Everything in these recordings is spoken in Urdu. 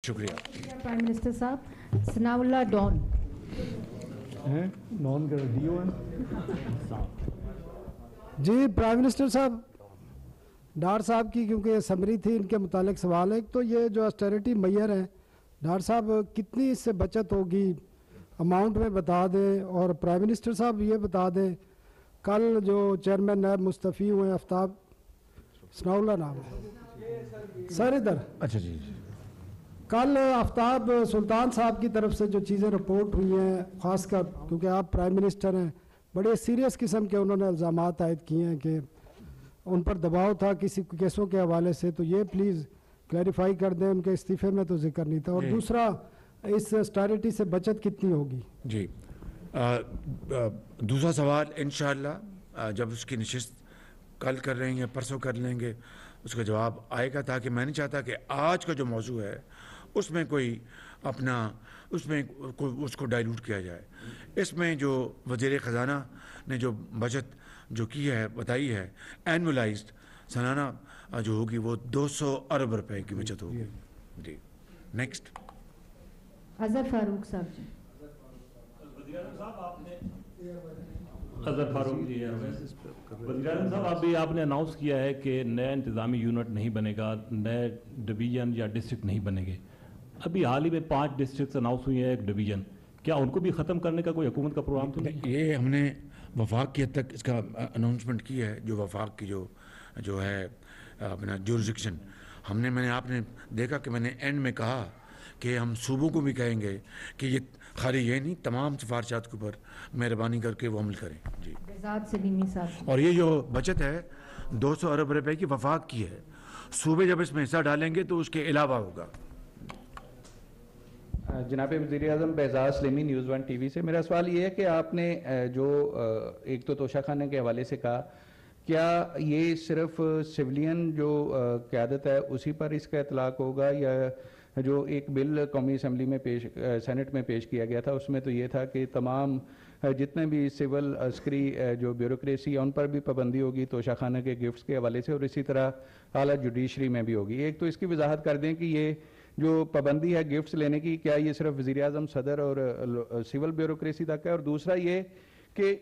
شکریہ. پرائم منسٹر صاحب. ثناء اللہ ڈان. نان کا ڈیو ہے. جی پرائم منسٹر صاحب، ڈار صاحب کی کیونکہ سمری تھی ان کے متعلق سوال ہے. تو یہ جو اسٹیرٹی میئر ہے ڈار صاحب، کتنی اس سے بچت ہوگی اماؤنٹ میں بتا دیں. اور پرائم منسٹر صاحب یہ بتا دیں، کل جو چیئرمین نیب مستعفی ہوئے آفتاب ثناء اللہ نام ہے سر ادھر، اچھا جی، کل آفتاب سلطان صاحب کی طرف سے جو چیزیں رپورٹ ہوئی ہیں، خاص کر کیونکہ آپ پرائم منسٹر ہیں، بڑے سیریس قسم کے انہوں نے الزامات عائد کیے ہیں کہ ان پر دباؤ تھا کسی کیسوں کے حوالے سے. تو یہ پلیز کلیریفائی کر دیں، ان کے استعفے میں تو ذکر نہیں تھا. اور دوسرا، اس اسٹیرٹی سے بچت کتنی ہوگی؟ جی دوسرا سوال انشاءاللہ جب اس کی نشست کل کر رہے ہیں یا پرسوں کر لیں گے اس کا جواب آئے گا، تاکہ میں نہیں چاہتا کہ آج کا جو موضوع ہے اس میں کوئی اپنا اس کو ڈائیلوٹ کیا جائے. اس میں جو وزیر خزانہ نے جو بچت جو کی ہے بتائی ہے، اینولائزڈ سالانہ جو ہوگی وہ 200 ارب روپے کی بچت ہوگی. جی نیکسٹ. اظہر فاروق صاحب. جی اظہر فاروق جی. وزیر اعظم صاحب، ابھی آپ نے اناؤنس کیا ہے کہ نیا انتظامی یونٹ نہیں بنے گا، نئے ڈویژن یا ڈسٹرکٹ نہیں بنے گے. ابھی حال ہی میں 5 ڈسٹرکٹس اناؤنس ہوئی ہیں، ایک ڈویژن. کیا ان کو بھی ختم کرنے کا کوئی حکومت کا پروگرام تو نہیں؟ یہ ہم نے وفاق کی حد تک اس کا اناؤنسمنٹ کی ہے. جو وفاق کی جو ہے اپنا جورسڈکشن، میں نے آپ نے دیکھا کہ میں نے اینڈ میں کہا کہ ہم صوبوں کو بھی کہیں گے کہ یہ خالی یہ نہیں، تمام سفارشات کے اوپر مہربانی کر کے وہ عمل کریں. جی بہزاد سلیمی صاحب. اور یہ جو بچت ہے 200 ارب روپے کی وفاق کی ہے، صوبے جب اس میں حصہ ڈالیں گے تو اس کے علاوہ ہوگا. جناب وزیر اعظم، Behzad Salimi, news 1 T V سے. میرا سوال یہ ہے کہ آپ نے جو ایک تو توشہ خانے کے حوالے سے کہا، کیا یہ صرف سولین جو قیادت ہے اسی پر اس کا اطلاق ہوگا، یا جو ایک بل قومی اسمبلی میں سینٹ میں پیش کیا گیا تھا اس میں تو یہ تھا کہ تمام جتنے بھی سول عسکری جو بیوروکریسی ہے ان پر بھی پابندی ہوگی توشہ خانہ کے گفٹس کے حوالے سے، اور اسی طرح اعلیٰ جوڈیشری میں بھی ہوگی. ایک تو اس کی وضاحت کر دیں کہ یہ جو پابندی ہے گفٹس لینے کی، کیا یہ صرف وزیر اعظم، صدر اور سول بیوروکریسی تک ہے؟ اور دوسرا یہ کہ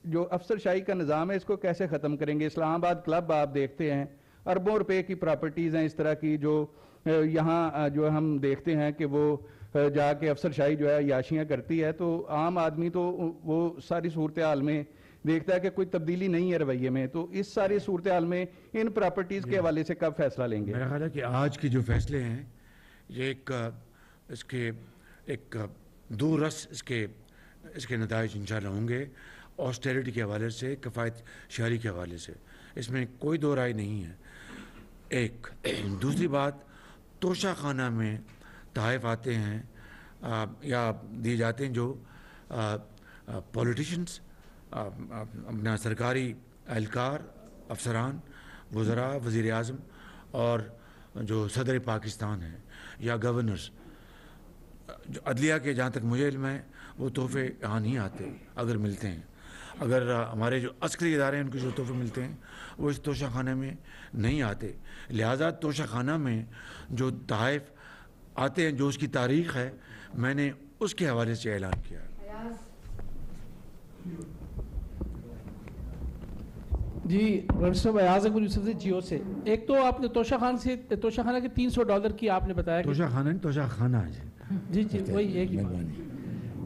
جو افسر شاہی کا نظام ہے اس کو کیسے ختم کریں گے؟ اسلام آباد کلب آپ دیکھتے ہیں، اربوں روپے کی پراپرٹیز ہیں اس طرح کی، جو یہاں جو ہم دیکھتے ہیں کہ وہ جا کے افسر شاہی جو ہے عیاشیاں کرتی ہے. تو عام آدمی تو وہ ساری صورتحال میں دیکھتا ہے کہ کوئی تبدیلی نہیں ہے رویے میں. تو اس ساری صورتحال میں ان پراپرٹیز کے حوالے سے کب فیصلہ لیں گے؟ میرا خیال ہے کہ آج کے جو فیصلے ہیں یہ اس کے ایک دور رس اس کے نتائج انشاءاللہ ہوں گے. آسٹیرٹی کے حوالے سے، کفایت شہری کے حوالے سے، اس میں کوئی دو رائے نہیں ہے. ایک دوسری بات، توشہ خانہ میں تحائف آتے ہیں یا دیے جاتے ہیں جو پولیٹیشنز، اپنا سرکاری اہلکار، افسران، وزراء، وزیر اعظم اور جو صدر پاکستان ہیں یا گورنرز، جو عدلیہ کے جہاں تک مجھے علم ہے وہ تحفے یہاں نہیں آتے. اگر ملتے ہیں، اگر ہمارے جو عسکری ادارے ہیں ان کے جو تحفے ملتے ہیں وہ اس توشہ خانے میں نہیں آتے. لہٰذا توشہ خانہ میں جو تحائف آتے ہیں، جو اس کی تاریخ ہے، میں نے اس کے حوالے سے اعلان کیا. جی صاحب، ایاز اکبر یوسف سے جیو سے. ایک تو آپ نے توشہ خانہ کے $300 کی آپ نے بتایا، توشہ خانہ جی وہی ایک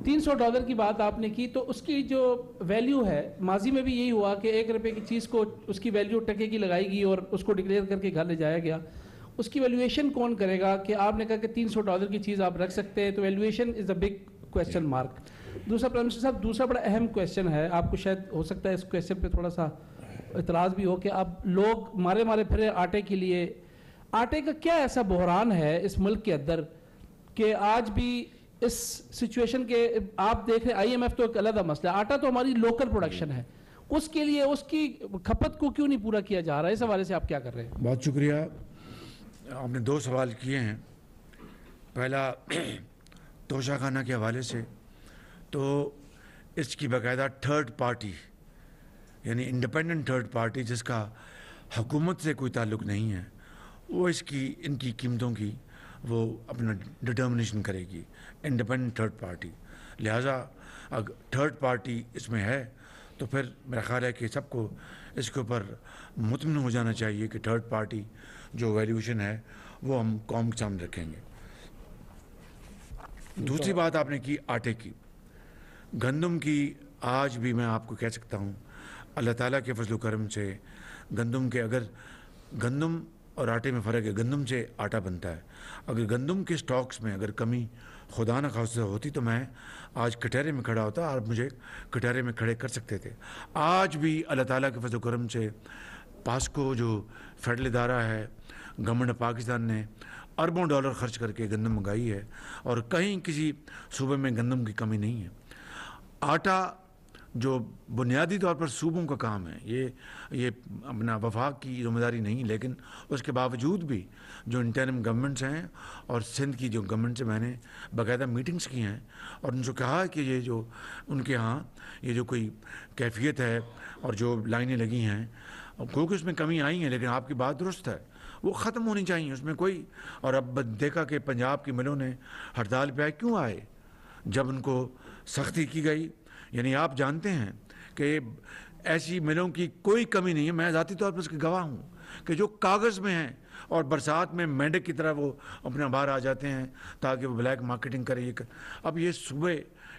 $300 کی بات آپ نے کی. تو اس کی جو ویلیو ہے، ماضی میں بھی یہی ہوا کہ 1 روپے کی چیز کو اس کی ویلیو ٹکے کی لگائی گئی اور اس کو ڈکلیئر کر کے گھر لے جایا گیا. اس کی ویلیویشن کون کرے گا؟ کہ آپ نے کہا کہ $300 کی چیز آپ رکھ سکتے ہیں، تو valuation is a big question mark. دوسرا پرائم منسٹر صاحب، دوسرا بڑا اہم کویسچن ہے، آپ کو شاید ہو سکتا ہے اس کویسچن پہ تھوڑا سا اعتراض بھی ہو، کہ اب لوگ مارے پھرے آٹے کے لیے. آٹے کا کیا ایسا بحران ہے اس ملک کے اندر کہ آج بھی اس سچویشن کے آپ دیکھ رہے ہیں، IMF تو ایک علیحدہ مسئلہ ہے، آٹا تو ہماری لوکل پروڈکشن ہے، اس کے لیے اس کی کھپت کو کیوں نہیں پورا کیا جا رہا ہے؟ اس حوالے سے آپ کیا کر رہے ہیں؟ بہت شکریہ. آپ نے 2 سوال کیے ہیں. پہلا توشہ خانہ کے حوالے سے، تو اس کی باقاعدہ تھرڈ پارٹی یعنی انڈیپینڈنٹ تھرڈ پارٹی جس کا حکومت سے کوئی تعلق نہیں ہے، وہ ان کی قیمتوں کی وہ اپنا ڈٹرمنیشن کرے گی، انڈیپینڈنٹ تھرڈ پارٹی. لہٰذا اگر تھرڈ پارٹی اس میں ہے تو پھر میرا خیال ہے کہ سب کو اس کے اوپر مطمئن ہو جانا چاہیے کہ تھرڈ پارٹی جو ویلیوشن ہے وہ ہم قوم کے سامنے رکھیں گے. دوسری بات آپ نے کی آٹے کی، گندم کی. آج بھی میں آپ کو کہہ سکتا ہوں اللہ تعالیٰ کے فضل و کرم سے گندم کے، اگر گندم اور آٹے میں فرق ہے، گندم سے آٹا بنتا ہے. اگر گندم کے سٹاکس میں اگر کمی خدا نہ خواستہ ہوتی تو میں آج کٹہرے میں کھڑا ہوتا اور مجھے کٹہرے میں کھڑے کر سکتے تھے. آج بھی اللہ تعالیٰ کے فضل و کرم سے پاسکو جو فیڈرل ادارہ ہے، گورنمنٹ آف پاکستان نے اربوں ڈالر خرچ کر کے گندم منگائی ہے اور کہیں کسی صوبے میں گندم کی کمی نہیں ہے. آٹا جو بنیادی طور پر صوبوں کا کام ہے، یہ اپنا وفاق کی ذمہ داری نہیں، لیکن اس کے باوجود بھی جو انٹرم گورنمنٹس ہیں اور سندھ کی جو گورنمنٹ سے میں نے باقاعدہ میٹنگز کی ہیں اور ان سے کہا کہ یہ جو ان کے ہاں یہ جو کوئی کیفیت ہے اور جو لائنیں لگی ہیں کیونکہ اس میں کمی آئی ہیں، لیکن آپ کی بات درست ہے، وہ ختم ہونی چاہیے اس میں کوئی. اور اب دیکھا کہ پنجاب کی ملوں نے ہڑتال پہ کیوں آئے جب ان کو سختی کی گئی. یعنی آپ جانتے ہیں کہ ایسی ملوں کی کوئی کمی نہیں ہے، میں ذاتی طور پر اس کے گواہ ہوں کہ جو کاغذ میں ہیں اور برسات میں مینڈک کی طرح وہ اپنا باہر آ جاتے ہیں تاکہ وہ بلیک مارکیٹنگ کرے. اب یہ صبح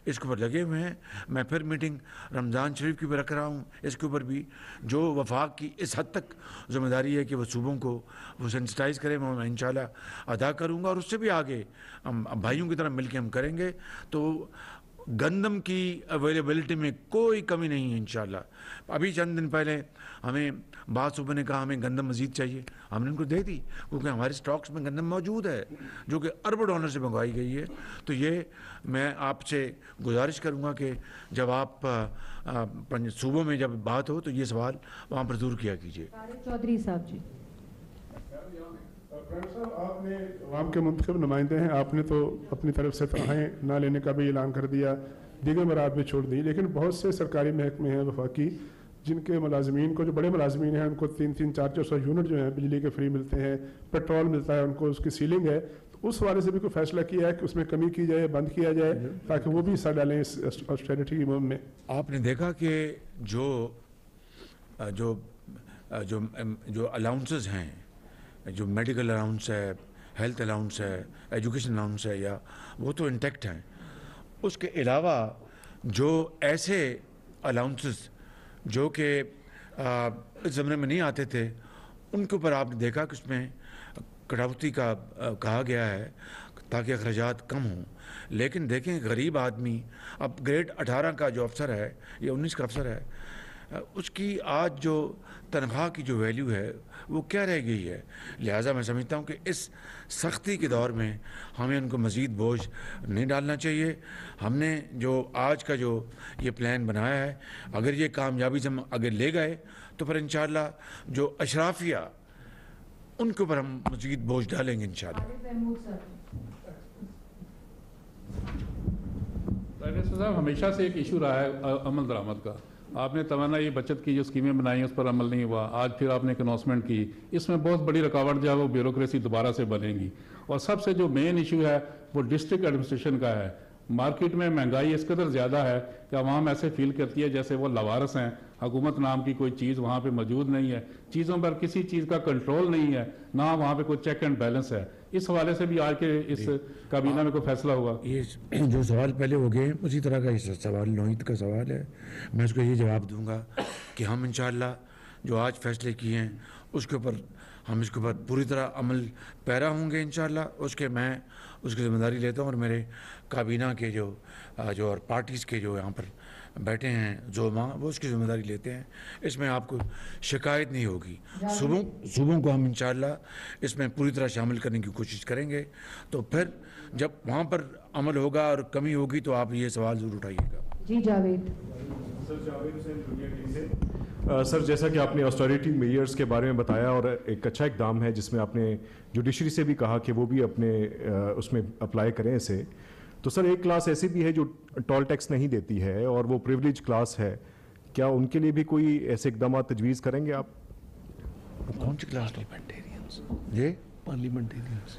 اس کے اوپر لگے ہوئے ہیں. میں پھر میٹنگ رمضان شریف کی بھی رکھ رہا ہوں، اس کے اوپر بھی جو وفاق کی اس حد تک ذمہ داری ہے کہ وہ صوبوں کو وہ سینسٹائز کریں، وہ میں انشاءاللہ ادا کروں گا اور اس سے بھی آگے ہم بھائیوں کی طرح مل کے ہم کریں گے. تو گندم کی اویلیبلٹی میں کوئی کمی نہیں ہے انشاءاللہ. ابھی چند دن پہلے ہمیں بعض صوبوں نے کہا ہمیں گندم مزید چاہیے، ہم نے ان کو دے دی کیونکہ ہمارے سٹاکس میں گندم موجود ہے جو کہ اربوں ڈالر سے منگوائی گئی ہے. تو یہ میں آپ سے گزارش کروں گا کہ جب آپ صوبوں میں جب بات ہو تو یہ سوال وہاں پر ضرور کیا کیجیے. چودھری صاحب جی. صاحب آپ نے عوام کے منتخب نمائندے ہیں، آپ نے تو اپنی طرف سے تنخواہیں نہ لینے کا بھی اعلان کر دیا، دیگر مراد بھی چھوڑ دی، لیکن بہت سے سرکاری محکمے ہیں وفاقی جن کے ملازمین کو، جو بڑے ملازمین ہیں ان کو 300-400 یونٹ جو ہیں بجلی کے فری ملتے ہیں، پیٹرول ملتا ہے ان کو، اس کی سیلنگ ہے. تو اس والے سے بھی کوئی فیصلہ کیا ہے کہ اس میں کمی کی جائے، بند کیا جائے تاکہ وہ بھی حصہ ڈالیں اس آسٹیرٹی کی مہم میں؟ آپ نے دیکھا کہ جو الاؤنسز ہیں، جو میڈیکل الاؤنس ہے، ہیلتھ الاؤنس ہے، ایجوکیشن الاؤنس ہے، یا وہ تو انٹیکٹ ہیں. اس کے علاوہ جو ایسے الاؤنسز جو کہ اس زمرے میں نہیں آتے تھے ان کے اوپر آپ نے دیکھا کہ اس میں کٹوتی کا کہا گیا ہے تاکہ اخراجات کم ہوں. لیکن دیکھیں غریب آدمی اب گریڈ 18 کا جو افسر ہے یا 19 کا افسر ہے، اس کی آج جو تنخواہ کی جو ویلیو ہے وہ کیا رہ گئی ہے. لہٰذا میں سمجھتا ہوں کہ اس سختی کے دور میں ہمیں ان کو مزید بوجھ نہیں ڈالنا چاہیے. ہم نے جو آج کا جو یہ پلان بنایا ہے، اگر یہ کامیابی سے ہم اگر لے گئے تو پھر انشاءاللہ جو اشرافیہ ان کے اوپر ہم مزید بوجھ ڈالیں گے انشاءاللہ. صاحب ہمیشہ سے ایک ایشو رہا ہے عمل درآمد کا. آپ نے توانائی بچت کی جو اسکیمیں بنائی اس پر عمل نہیں ہوا. آج پھر آپ نے ایک اناؤنسمنٹ کی، اس میں بہت بڑی رکاوٹ جو ہے وہ بیوروکریسی دوبارہ سے بنے گی. اور سب سے جو مین ایشو ہے وہ ڈسٹرکٹ ایڈمنسٹریشن کا ہے. مارکیٹ میں مہنگائی اس قدر زیادہ ہے کہ عوام ایسے فیل کرتی ہے جیسے وہ لاوارث ہیں. حکومت نام کی کوئی چیز وہاں پہ موجود نہیں ہے، چیزوں پر کسی چیز کا کنٹرول نہیں ہے، نہ وہاں پہ کوئی چیک اینڈ بیلنس ہے. اس حوالے سے بھی آج کے اس کابینہ میں کوئی فیصلہ ہوا؟ یہ جو سوال پہلے ہو گئے اسی طرح کا یہ سوال نوعیت کا سوال ہے. میں اس کو یہ جواب دوں گا کہ ہم انشاءاللہ جو آج فیصلے کیے ہیں اس کے اوپر ہم اس کے اوپر پوری طرح عمل پیرا ہوں گے انشاءاللہ. میں اس کی ذمہ داری لیتا ہوں اور میرے کابینہ کے جو اور پارٹیز کے جو یہاں پر بیٹھے ہیں زعما وہ اس کی ذمہ داری لیتے ہیں. اس میں آپ کو شکایت نہیں ہوگی. صوبوں کو ہم انشاءاللہ اس میں پوری طرح شامل کرنے کی کوشش کریں گے. تو پھر جب وہاں پر عمل ہوگا اور کمی ہوگی تو آپ یہ سوال ضرور اٹھائیے گا. جی جاوید. سر جیسا کہ آپ نے آسٹریٹی میئرز کے بارے میں بتایا اور ایک اچھا اقدام ہے جس میں آپ نے جوڈیشری سے بھی کہا کہ وہ بھی اپنے اس میں اپلائی کریں اسے. تو سر ایک کلاس ایسی بھی ہے جو ٹول ٹیکس نہیں دیتی ہے اور وہ پریولیج کلاس ہے، کیا ان کے لیے بھی کوئی ایسے اقدامات تجویز کریں گے آپ؟ کون سی کلاس؟ جی پارلیمنٹیرینز.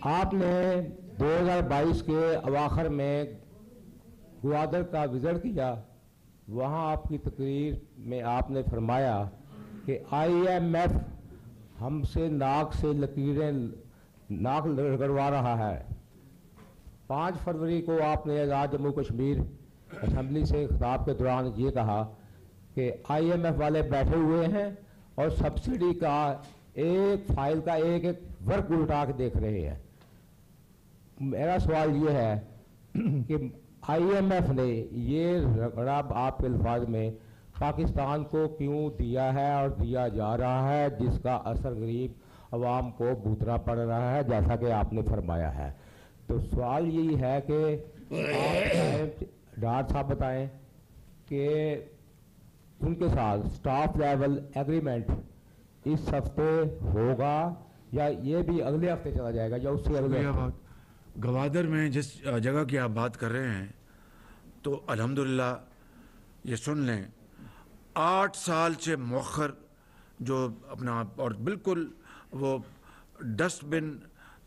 آپ نے 2022 کے اواخر میں گوادر کا وزٹ کیا. وہاں آپ کی تقریر میں آپ نے فرمایا کہ IMF ہم سے ناک رگڑوا رہا ہے. 5 فروری کو آپ نے آزاد جموں کشمیر اسمبلی سے خطاب کے دوران یہ کہا کہ IMF والے بیٹھے ہوئے ہیں اور سبسڈی کا ایک فائل کا ایک ورک الٹا کے دیکھ رہے ہیں. میرا سوال یہ ہے کہ IMF نے یہ رگڑا آپ کے الفاظ میں پاکستان کو کیوں دیا ہے اور دیا جا رہا ہے، جس کا اثر غریب عوام کو بھگتنا پڑ رہا ہے جیسا کہ آپ نے فرمایا ہے. تو سوال یہی ہے کہ آپ ڈاکٹر صاحب بتائیں کہ ان کے ساتھ سٹاف لیول ایگریمنٹ اس ہفتے ہوگا یا یہ بھی اگلے ہفتے چلا جائے گا یا اس سے اگلے ہفتے؟ گوادر میں جس جگہ کی آپ بات کر رہے ہیں تو الحمدللہ یہ سن لیں 8 سال سے مؤخر جو اپنا اور بالکل وہ ڈسٹ بن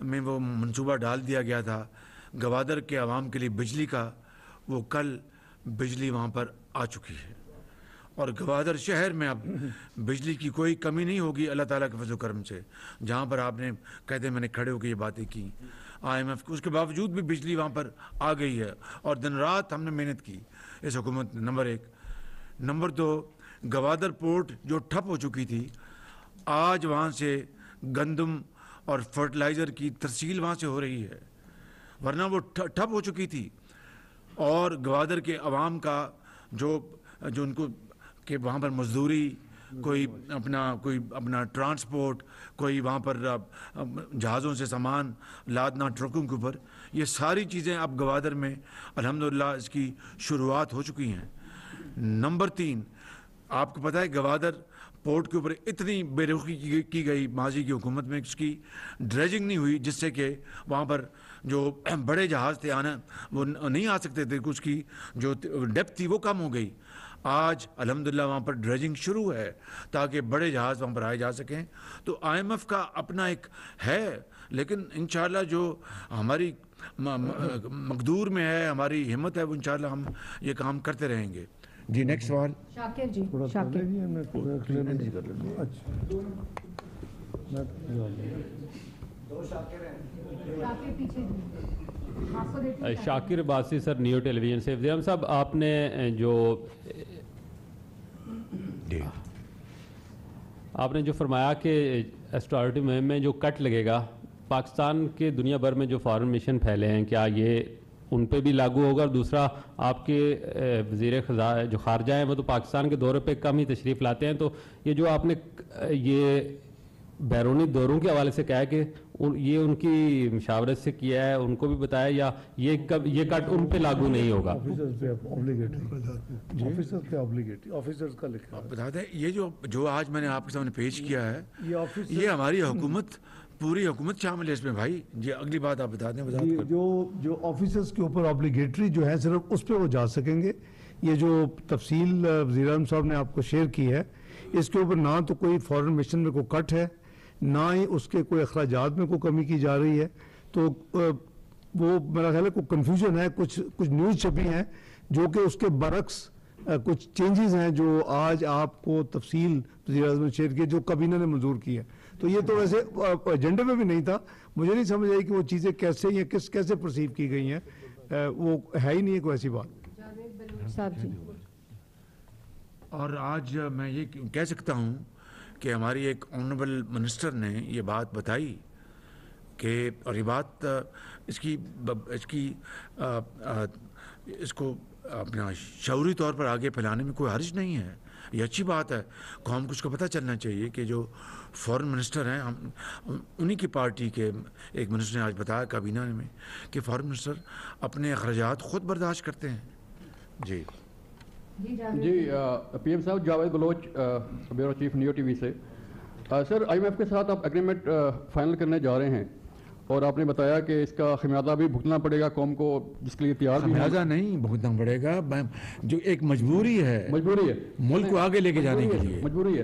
میں وہ منصوبہ ڈال دیا گیا تھا گوادر کے عوام کے لیے بجلی کا، وہ کل بجلی وہاں پر آ چکی ہے اور گوادر شہر میں اب بجلی کی کوئی کمی نہیں ہوگی اللہ تعالیٰ کے فضل و کرم سے. جہاں پر آپ نے کہتے میں نے کھڑے ہو کے یہ باتیں کی IMF اس کے باوجود بھی بجلی وہاں پر آ گئی ہے اور دن رات ہم نے محنت کی اس حکومت نے. نمبر 1. نمبر 2، گوادر پورٹ جو ٹھپ ہو چکی تھی آج وہاں سے گندم اور فرٹیلائزر کی ترسیل وہاں سے ہو رہی ہے، ورنہ وہ ٹھپ ہو چکی تھی. اور گوادر کے عوام کا جو ان کو کہ وہاں پر مزدوری، کوئی اپنا ٹرانسپورٹ، کوئی وہاں پر جہازوں سے سامان لادنا ٹرکوں کے اوپر، یہ ساری چیزیں اب گوادر میں الحمدللہ اس کی شروعات ہو چکی ہیں. نمبر 3، آپ کو پتہ ہے گوادر پورٹ کے اوپر اتنی بے رخی کی گئی ماضی کی حکومت میں، اس کی ڈریجنگ نہیں ہوئی جس سے کہ وہاں پر جو بڑے جہاز تھے آنا وہ نہیں آ سکتے تھے، اس کی جو ڈیپتھ تھی وہ کم ہو گئی. آج الحمدللہ وہاں پر ڈریجنگ شروع ہے تاکہ بڑے جہاز وہاں پر آئے جا سکیں. تو IMF کا اپنا ایک ہے، لیکن انشاءاللہ جو ہماری مقدور میں ہے، ہماری ہمت ہے، وہ انشاءاللہ ہم یہ کام کرتے رہیں گے. جی نیکسٹ سوال. شاکر جی، شاکر شاکر عباسی سر، نیو ٹیلی ویژن سے. وزیر اعظم صاحب، آپ نے جو فرمایا کہ اسٹارٹی مہم میں جو کٹ لگے گا پاکستان کے دنیا بھر میں جو فارن مشن پھیلے ہیں، کیا یہ ان پہ بھی لاگو ہوگا؟ اور دوسرا، آپ کے وزیر جو خارجہ ہیں وہ تو پاکستان کے دورے پہ کم ہی تشریف لاتے ہیں، تو یہ جو آپ نے یہ بیرونی دوروں کے حوالے سے کہا ہے کہ یہ ان کی مشاورت سے کیا ہے، ان کو بھی بتایا، یا یہ کٹ ان پہ لاگو نہیں ہوگا؟ آفیسرز کا لکھا ہے. آپ بتا دیں یہ جو آج میں نے آپ کے سامنے پیش کیا ہے یہ ہماری حکومت، پوری حکومت شامل ہے اس میں بھائی. جی اگلی بات آپ بتا دیں. جو آفیسرز کے اوپر آبلیگیٹری جو ہے صرف اس پہ وہ جا سکیں گے. یہ جو تفصیل وزیر اعظم صاحب نے آپ کو شیئر کی ہے، اس کے اوپر نہ تو کوئی فارن مشن میں کوئی کٹ ہے، نہ ہی اس کے کوئی اخراجات میں کوئی کمی کی جا رہی ہے. تو وہ میرا خیال ہے کوئی کنفیوژن ہے، کچھ نیوز چھپی ہیں جو کہ اس کے برعکس کچھ چینجز ہیں جو آج آپ کو تفصیل وزیر اعظم نے شیئر کی جو کابینہ نے منظور کی ہے. تو یہ تو ویسے ایجنڈے میں بھی نہیں تھا. مجھے نہیں سمجھ آئی کہ وہ چیزیں کیسے یا کیسے پرسیو کی گئی ہیں. وہ ہے ہی نہیں ہے کوئی ایسی بات. اور آج میں یہ کہہ سکتا ہوں کہ ہماری ایک آنریبل منسٹر نے یہ بات بتائی کہ، اور یہ بات اس کو اپنا شعوری طور پر آگے پھیلانے میں کوئی حرج نہیں ہے. یہ اچھی بات ہے. قوم کو اس کو پتہ چلنا چاہیے کہ جو فارن منسٹر ہیں، انہی کی پارٹی کے ایک منسٹر نے آج بتایا کابینہ میں کہ فارن منسٹر اپنے اخراجات خود برداشت کرتے ہیں. جی پی ایم صاحب، Javed Baloch, bureau chief, new T V سے. سر، IMF کے ساتھ آپ ایگریمنٹ فائنل کرنے جا رہے ہیں اور آپ نے بتایا کہ اس کا خمیازہ بھی بھگتنا پڑے گا قوم کو، جس کے لیے تیار بھی. خمیازہ نہیں بھگتنا پڑے گا، جو ایک مجبوری ہے ملک کو آگے لے کے جانے کے لیے. مجبوری ہے.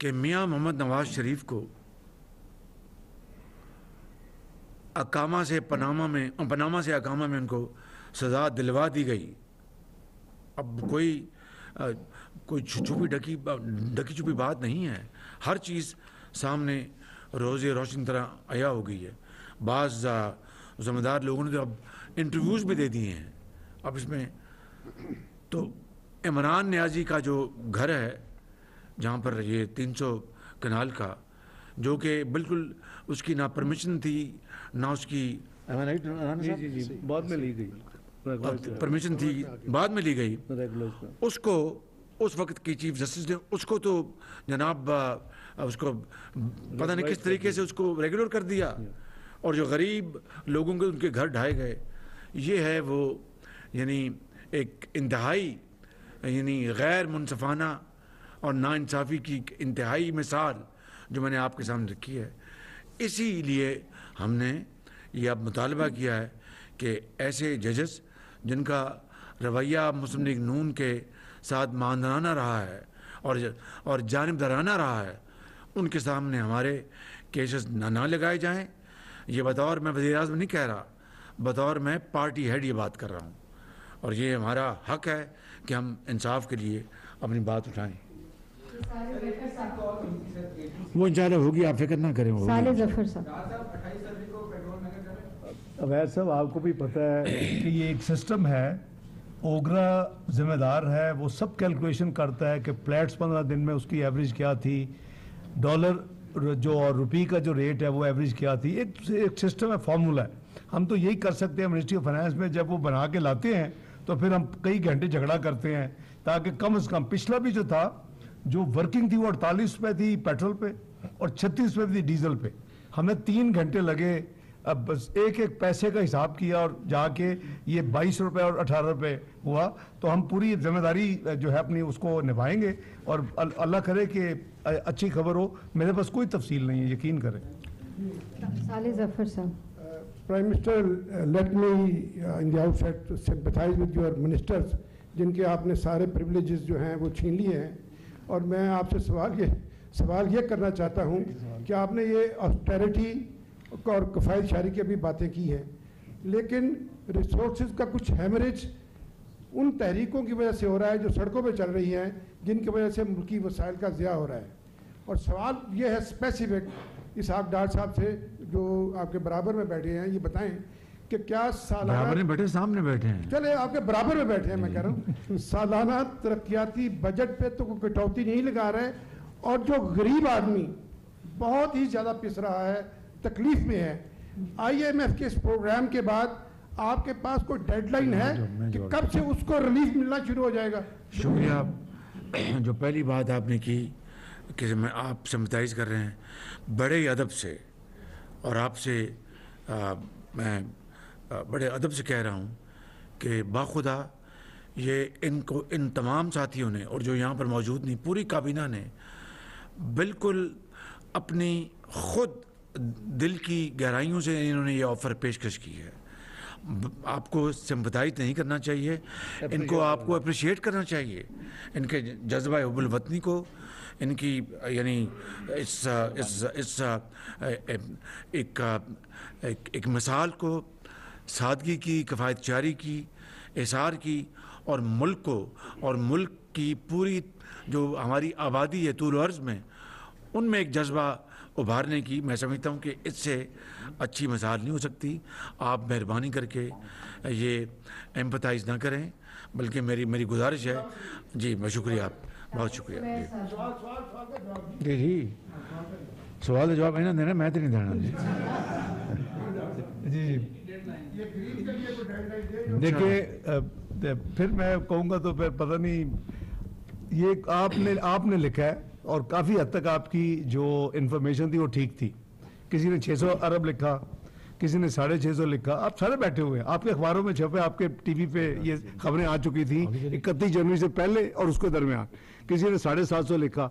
کہ میاں محمد نواز شریف کو پناما سے اقامہ میں ان کو سزا دلوا دی گئی. اب کوئی چھپی ڈکی چھپی بات نہیں ہے. ہر چیز سامنے روز روشن طرح عیا ہو گئی ہے. بعض ذمہ دار لوگوں نے تو اب انٹرویوز بھی دے دیے ہیں. اب اس میں تو عمران نیازی کا جو گھر ہے جہاں پر یہ 300 کنال کا, جو کہ بالکل اس کی نہ پرمیشن تھی نہ اس کی بعد میں لی گئی پرمیشن تھی, بعد میں لی گئی. اس کو اس وقت کی چیف جسٹس نے اس کو تو جناب اس کو پتہ نہیں کس طریقے سے اس کو ریگولر کر دیا, اور جو غریب لوگوں کے ان کے گھر ڈھائے گئے. یہ ہے وہ یعنی ایک انتہائی یعنی غیر منصفانہ اور ناانصافی کی انتہائی مثال جو میں نے آپ کے سامنے رکھی ہے. اسی لیے ہم نے یہ اب مطالبہ کیا ہے کہ ایسے ججز جن کا رویہ مسلم لیگ نون کے ساتھ ماندرانہ رہا ہے اور جانبدارانہ رہا ہے, ان کے سامنے ہمارے کیسز نہ لگائے جائیں. یہ بطور میں وزیر اعظم نہیں کہہ رہا, بطور میں پارٹی ہیڈ یہ بات کر رہا ہوں, اور یہ ہمارا حق ہے کہ ہم انصاف کے لیے اپنی بات اٹھائیں. وہ انشاءاللہ ہوگی, آپ فکر نہ کریں. صالح ظفر صاحب, عوید صاحب آپ کو بھی پتہ ہے کہ یہ ایک سسٹم ہے, اوگرا ذمہ دار ہے, وہ سب کیلکولیشن کرتا ہے کہ پلیٹس 15 دن میں اس کی ایوریج کیا تھی, ڈالر جو اور روپی کا جو ریٹ ہے وہ ایوریج کیا تھی. ایک سسٹم ہے, فارمولا ہے. ہم تو یہی کر سکتے ہیں منسٹری آف فائنانس میں, جب وہ بنا کے لاتے ہیں تو پھر ہم کئی گھنٹے جھگڑا کرتے ہیں تاکہ کم از کم. پچھلا بھی جو تھا جو ورکنگ تھی وہ 48 روپے تھی پیٹرول پہ اور 36 روپے تھی ڈیزل پہ. ہمیں 3 گھنٹے لگے, اب بس ایک پیسے کا حساب کیا اور جا کے یہ 22 روپے اور 18 روپے ہوا. تو ہم پوری ذمہ داری جو ہے اپنی اس کو نبھائیں گے, اور اللہ کرے کہ اچھی خبر ہو. میرے پاس کوئی تفصیل نہیں ہے, یقین کریں. صالح ظفر صاحب. Prime Minister, let me in the outset sympathize with your ministers جن کے آپ نے سارے پریولیجز جو ہیں وہ چھین لیے ہیں. اور میں آپ سے سوال یہ کرنا چاہتا ہوں کہ آپ نے یہ آسٹیرٹی اور کفایت شعری کی بھی باتیں کی ہیں, لیکن ریسورسز کا کچھ ہیمریج ان تحریکوں کی وجہ سے ہو رہا ہے جو سڑکوں پہ چل رہی ہیں, جن کی وجہ سے ملکی وسائل کا ضیاع ہو رہا ہے. اور سوال یہ ہے اسپیسیفک اسحاق ڈار صاحب سے جو آپ کے برابر میں بیٹھے ہیں, یہ بتائیں کہ کیا سالانہ برابر نہیں بیٹھے, سامنے بیٹھے ہیں, چلے آپ کے برابر میں بیٹھے ہیں, میں کہہ رہا ہوں سالانہ ترقیاتی بجٹ پہ تو کوئی کٹوتی نہیں لگا رہے, اور جو غریب آدمی بہت ہی زیادہ پس رہا ہے, تکلیف میں ہے. IMF کے اس پروگرام کے بعد آپ کے پاس کوئی ڈیڈ لائن ہے کہ کب سے اس کو ریلیف ملنا شروع ہو جائے گا؟ شکریہ. جو پہلی بات آپ نے کی کہ میں آپ سمپتائز کر رہے ہیں, بڑے ادب سے, اور آپ سے میں بڑے ادب سے کہہ رہا ہوں کہ باخدا یہ ان تمام ساتھیوں نے, اور جو یہاں پر موجود نہیں, پوری کابینہ نے بالکل اپنی خود دل کی گہرائیوں سے انہوں نے یہ آفر پیشکش کی ہے. آپ کو سمپتائز نہیں کرنا چاہیے, ان کو آپ کو اپریشیٹ کرنا چاہیے, ان کے جذبہ حب الوطنی کو, ان کی یعنی ایک مثال کو, سادگی کی, کفایت جاری کی, احسار کی, اور ملک کو اور ملک کی پوری جو ہماری آبادی ہے طول و عرض میں, ان میں ایک جذبہ ابھارنے کی. میں سمجھتا ہوں کہ اس سے اچھی مثال نہیں ہو سکتی. آپ مہربانی کر کے یہ ایمپتائز نہ کریں, بلکہ میری گزارش ہے. جی میں شکریہ, آپ بہت شکریہ. جی سوال کا جواب نہیں دینا, میں تو نہیں دینا. جی دیکھیے, پھر میں کہوں گا تو پھر پتہ نہیں, یہ آپ نے لکھا ہے اور کافی حد تک آپ کی جو انفارمیشن تھی وہ ٹھیک تھی. کسی نے 600 ارب لکھا, کسی نے 650 لکھا. آپ سارے بیٹھے ہوئے ہیں, آپ کے اخباروں میں چھپے, آپ کے ٹی وی پہ یہ خبریں آ چکی تھیں 31 جنوری سے پہلے اور اس کے درمیان. کسی نے 750 لکھا.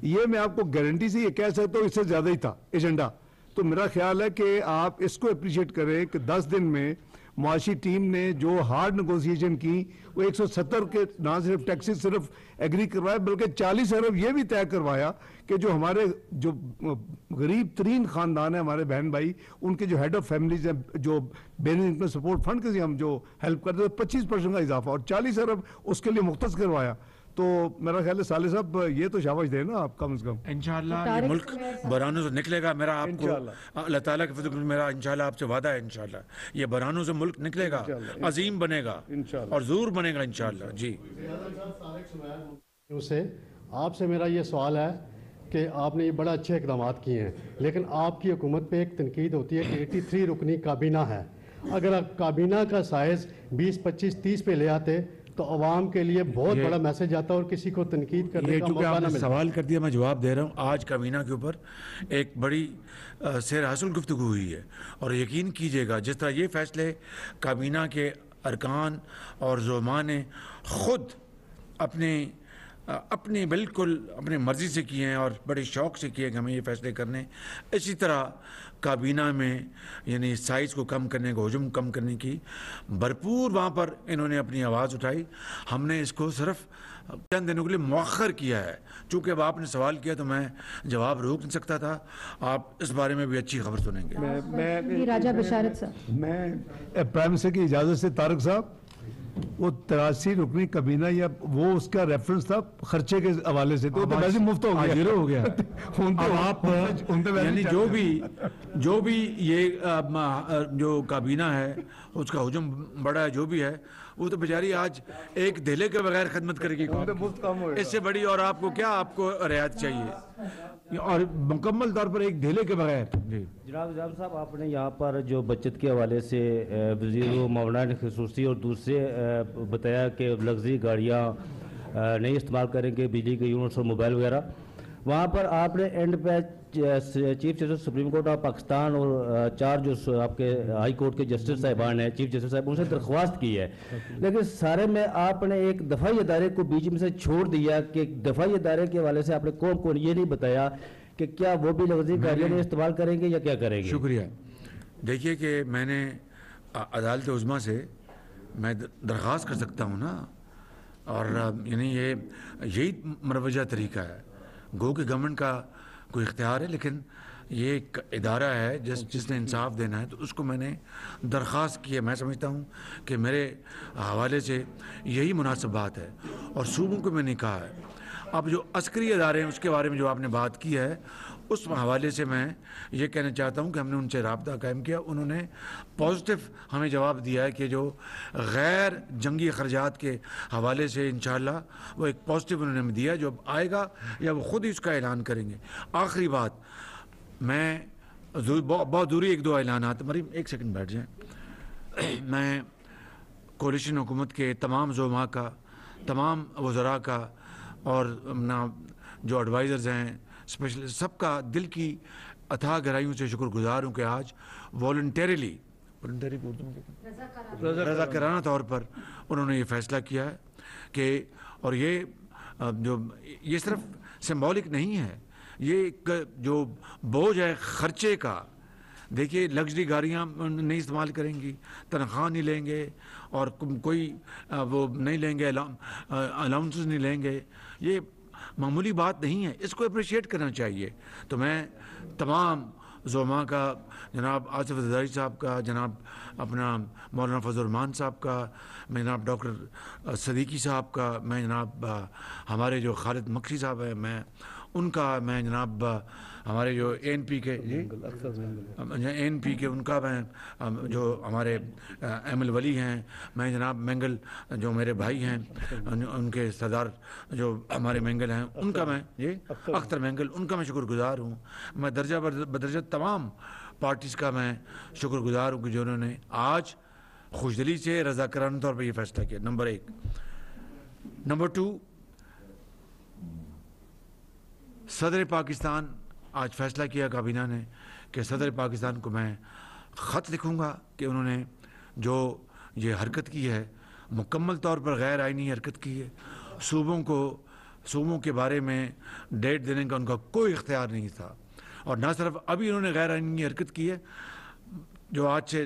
یہ میں آپ کو گارنٹی سے یہ کہہ سکتا ہوں اس سے زیادہ ہی تھا ایجنڈا. تو میرا خیال ہے کہ آپ اس کو اپریشیٹ کریں کہ 10 دن میں معاشی ٹیم نے جو ہارڈ نیگوسیشن کی وہ 170 کے نہ صرف ٹیکسز صرف ایگری کروائے بلکہ 40 ارب یہ بھی طے کروایا کہ جو ہمارے جو غریب ترین خاندان ہیں ہمارے بہن بھائی ان کے جو ہیڈ آف فیملیز ہیں جو بین انکم سپورٹ فنڈ کے ہم جو ہیلپ کرتے ہیں 25% کا اضافہ اور 40 ارب اس کے لیے مختص کروایا. تو میرا خیال ہے صالح صاحب یہ تو شاباش دے نا آپ کم از کم. انشاءاللہ یہ ملک بحرانوں سے نکلے گا. میرا آپ کو اللہ تعالیٰ کے فضل میرا انشاءاللہ آپ سے وعدہ ہے انشاءاللہ یہ بحرانوں سے ملک نکلے گا, عظیم بنے گا اور ضرور بنے گا انشاءاللہ. جی سے آپ سے میرا یہ سوال ہے کہ آپ نے یہ بڑا اچھے اقدامات کیے ہیں لیکن آپ کی حکومت پہ ایک تنقید ہوتی ہے کہ 83 رکنی کابینہ ہے. اگر کابینہ کا سائز 20, 25, 30 پہ لے آتے تو عوام کے لیے بہت بڑا میسج آتا اور کسی کو تنقید کرنے کا موقع نہ ملتا. سوال کر دیا میں جواب دے رہا ہوں. آج کابینہ کے اوپر ایک بڑی سیر حاصل گفتگو ہوئی ہے اور یقین کیجئے گا جس طرح یہ فیصلے کابینہ کے ارکان اور زعماء نے خود اپنے بالکل اپنے مرضی سے کیے ہیں اور بڑے شوق سے کیے کہ ہمیں یہ فیصلے کرنے, اسی طرح کابینہ میں یعنی سائز کو کم کرنے کو, حجم کم کرنے کی بھرپور وہاں پر انہوں نے اپنی آواز اٹھائی. ہم نے اس کو صرف چند دنوں کے لیے مؤخر کیا ہے. چونکہ اب آپ نے سوال کیا تو میں جواب روک نہیں سکتا تھا. آپ اس بارے میں بھی اچھی خبر سنیں گے. راجہ بشارت صاحب. میں پرائم منسٹر کی اجازت سے طارق صاحب وہ 83 رکنی کابینہ یا وہ اس کا ریفرنس تھا خرچے کے حوالے سے تو ویسے مفت ہو گیا, زیرو ہو گیا. اب آپ یعنی جو بھی یہ جو کابینہ ہے اس کا حجم بڑا ہے جو بھی ہے وہ تو بیچاری آج ایک دھیلے کے بغیر خدمت کرے گی. اس سے بڑی اور آپ کو کیا آپ کو رعایت چاہیے اور مکمل طور پر ایک دھیلے کے بغیر. جناب صاحب آپ نے یہاں پر جو بچت کے حوالے سے وزیر و مولانا خصوصی اور دوسرے بتایا کہ لگژری گاڑیاں نہیں استعمال کریں گے, بجلی کے یونٹس اور موبائل وغیرہ. وہاں پر آپ نے اینڈ پہ chief justice supreme court of Pakistan اور 4 جو آپ کے ہائی کورٹ کے جسٹس صاحبان ہیں, چیف جسٹس صاحب, ان سے درخواست کی ہے. لیکن سارے میں آپ نے ایک دفاعی ادارے کو بیچ میں سے چھوڑ دیا کہ دفاعی ادارے کے حوالے سے آپ نے قوم کو یہ نہیں بتایا کہ کیا وہ بھی لگژری گاڑیاں نہیں استعمال کریں گے یا کیا کریں گے. شکریہ. دیکھیے کہ میں نے عدالت عظمیٰ سے میں درخواست کر سکتا ہوں نا, اور یعنی یہی مروجہ طریقہ ہے. گو کہ گورنمنٹ کا کوئی اختیار ہے لیکن یہ ایک ادارہ ہے جس نے انصاف دینا ہے تو اس کو میں نے درخواست کی ہے. میں سمجھتا ہوں کہ میرے حوالے سے یہی مناسب بات ہے اور صوبوں کو میں نے کہا ہے. اب جو عسکری ادارے ہیں اس کے بارے میں جو آپ نے بات کی ہے اس حوالے سے میں یہ کہنا چاہتا ہوں کہ ہم نے ان سے رابطہ قائم کیا. انہوں نے پازیٹو ہمیں جواب دیا ہے کہ جو غیر جنگی اخراجات کے حوالے سے انشاءاللہ وہ ایک پازیٹو انہوں نے دیا جو اب آئے گا یا وہ خود ہی اس کا اعلان کریں گے. آخری بات, میں بہت ضروری 1-2 اعلانات. مریم ایک سیکنڈ بیٹھ جائیں. میں کولیشن حکومت کے تمام زعماء کا, تمام وزراء کا اور جو ایڈوائزرز ہیں اسپیشل سب کا دل کی اتھاہ گہرائیوں سے شکر گزار ہوں کہ آج والنٹیرلی رضاکارانہ طور پر انہوں نے یہ فیصلہ کیا ہے کہ اور یہ صرف سمبولک نہیں ہے, یہ جو بوجھ ہے خرچے کا. دیکھیے لگژری گاڑیاں نہیں استعمال کریں گی, تنخواہ نہیں لیں گے اور کوئی وہ نہیں لیں گے, الاؤنسز نہیں لیں گے. یہ معمولی بات نہیں ہے, اس کو اپریشیٹ کرنا چاہیے. تو میں تمام زعماء کا, جناب آصف زرداری صاحب کا, جناب اپنا مولانا فضل الرحمان صاحب کا, میں جناب ڈاکٹر صدیقی صاحب کا, میں جناب ہمارے جو خالد مکسی صاحب ہیں میں ان کا, میں جناب ہمارے جو ANP کے ANP کے ان کا, میں جو ہمارے ایمل ولی ہیں, میں جناب مینگل جو میرے بھائی ہیں ان کے سردار جو ہمارے مینگل ہیں ان کا, میں یہ اختر مینگل, ان کا میں شکر گزار ہوں. میں درجہ بدرجہ تمام پارٹیز کا میں شکر گزار ہوں کہ جو انہوں نے آج خوشدلی سے رضاکارانہ طور پر یہ فیصلہ کیا. نمبر 1. نمبر 2, صدر پاکستان آج فیصلہ کیا کابینہ نے کہ صدر پاکستان کو میں خط لکھوں گا کہ انہوں نے جو یہ حرکت کی ہے مکمل طور پر غیر آئینی حرکت کی ہے. صوبوں کے بارے میں ڈیٹ دینے کا ان کا کوئی اختیار نہیں تھا, اور نہ صرف ابھی انہوں نے غیر آئینی حرکت کی ہے جو آج سے